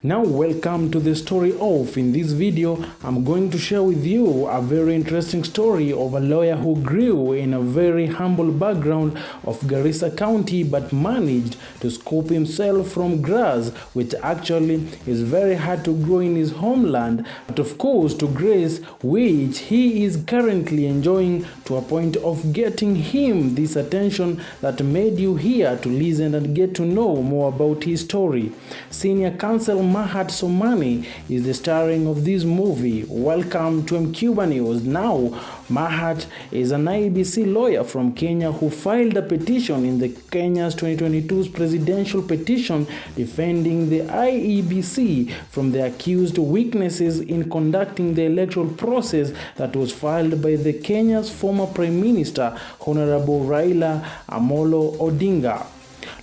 Now welcome to the story of. In this video, I'm going to share with you a very interesting story of a lawyer who grew in a very humble background of Garissa County but managed to scoop himself from grass, which actually is very hard to grow in his homeland, but of course to grace, which he is currently enjoying to a point of getting him this attention that made you here to listen and get to know more about his story. Senior counsel Mahat Somane is the starring of this movie. Welcome to Emqba News. Now, Mahat is an IEBC lawyer from Kenya who filed a petition in the Kenya's 2022 presidential petition defending the IEBC from the accused weaknesses in conducting the electoral process that was filed by the Kenya's former Prime Minister, Honorable Raila Amolo Odinga.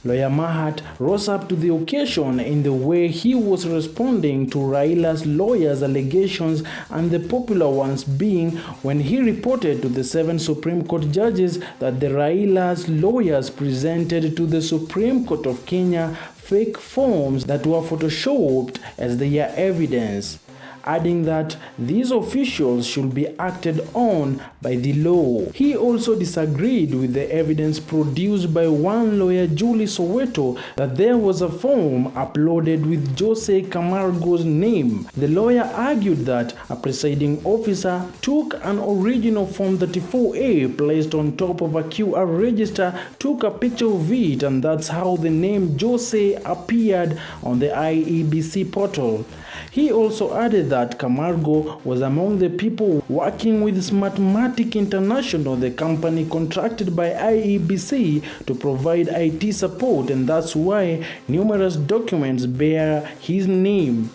Lawyer Mahat rose up to the occasion in the way he was responding to Raila's lawyers' allegations, and the popular ones being when he reported to the 7 Supreme Court judges that the Raila's lawyers presented to the Supreme Court of Kenya fake forms that were photoshopped as their evidence, adding that these officials should be acted on by the law. He also disagreed with the evidence produced by one lawyer, Julie Soweto, that there was a form uploaded with Jose Camargo's name. The lawyer argued that a presiding officer took an original Form 34A placed on top of a QR register, took a picture of it, and that's how the name Jose appeared on the IEBC portal. He also added that Camargo was among the people working with Smartmatic International, the company contracted by IEBC to provide IT support, and that's why numerous documents bear his name.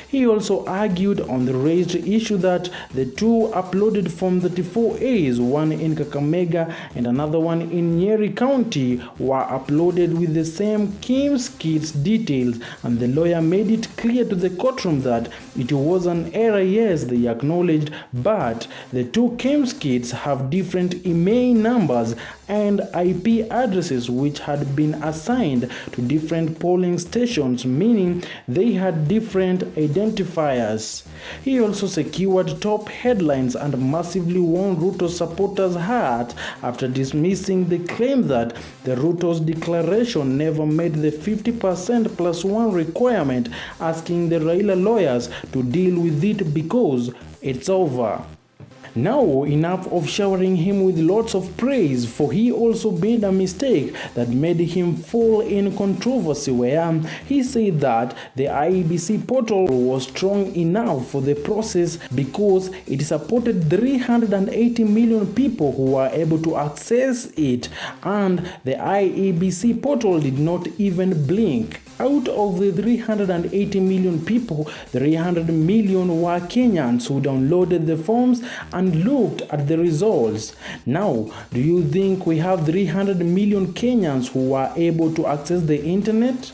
He also argued on the raised issue that the two uploaded Form 34As, one in Kakamega and another one in Nyeri County, were uploaded with the same Kim's Kids details, and the lawyer made it clear to the courtroom that it was an error. Yes, they acknowledged, but the two Kim's Kids have different email numbers and IP addresses which had been assigned to different polling stations, meaning they had different identifiers. He also secured top headlines and massively won Ruto's supporters' heart after dismissing the claim that the Ruto's declaration never made the 50% plus one requirement, asking the Raila lawyers to deal with it because it's over. Now, enough of showering him with lots of praise, for he also made a mistake that made him fall in controversy, where he said that the IEBC portal was strong enough for the process because it supported 380 million people who were able to access it, and the IEBC portal did not even blink. Out of the 380 million people, 300 million were Kenyans who downloaded the forms and looked at the results. Now, do you think we have 300 million Kenyans who were able to access the internet?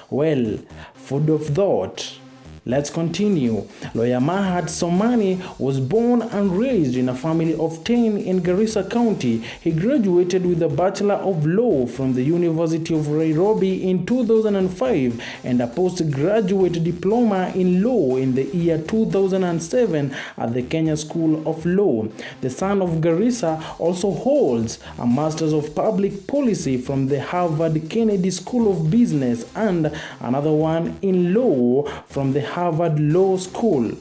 Well, food of thought. Let's continue. Lawyer Mahat Somane was born and raised in a family of 10 in Garissa County. He graduated with a Bachelor of Law from the University of Nairobi in 2005 and a postgraduate diploma in law in the year 2007 at the Kenya School of Law. The son of Garissa also holds a Master's of Public Policy from the Harvard Kennedy School of Business and another one in law from the Harvard Law School.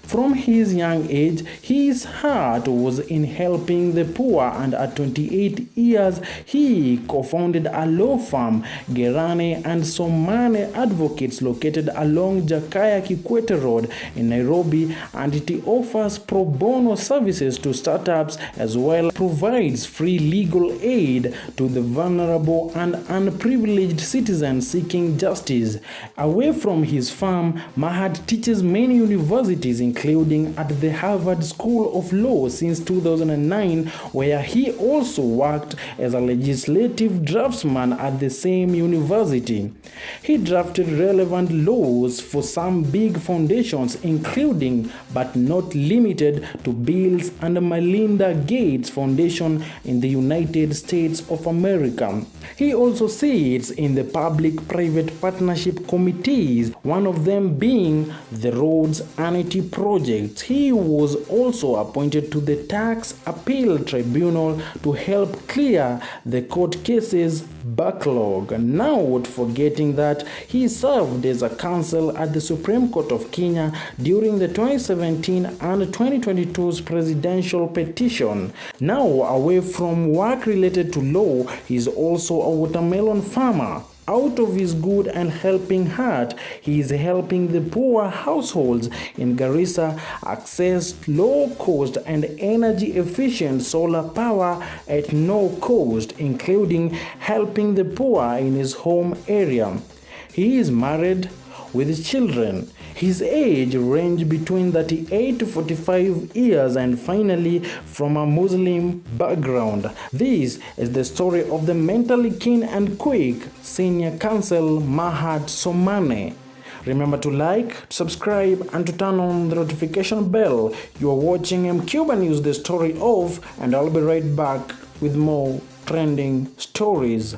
From his young age, his heart was in helping the poor, and at 28 years, he co-founded a law firm, Gerane and Somane Advocates, located along Jakaya Kikwete Road in Nairobi, and it offers pro bono services to startups as well as provides free legal aid to the vulnerable and unprivileged citizens seeking justice. Away from his firm, Mahat teaches many universities studies, including at the Harvard School of Law since 2009, where he also worked as a legislative draftsman at the same university. He drafted relevant laws for some big foundations, including but not limited to Bill's and Melinda Gates Foundation in the United States of America. He also sits in the public-private partnership committees, one of them being the Rhodes-Anity Project. He was also appointed to the Tax Appeal Tribunal to help clear the court cases backlog. Not forgetting that he served as a counsel at the Supreme Court of Kenya during the 2017 and 2022's presidential petition. Now, away from work related to law, he is also a watermelon farmer. Out of his good and helping heart, he is helping the poor households in Garissa access low-cost and energy-efficient solar power at no cost, including helping the poor in his home area. He is married with children. His age ranged between 38 to 45 years and finally from a Muslim background. This is the story of the mentally keen and quick senior counsel Mahat Somane. Remember to like, subscribe and to turn on the notification bell. You are watching Emqba News, the story of, and I'll be right back with more trending stories.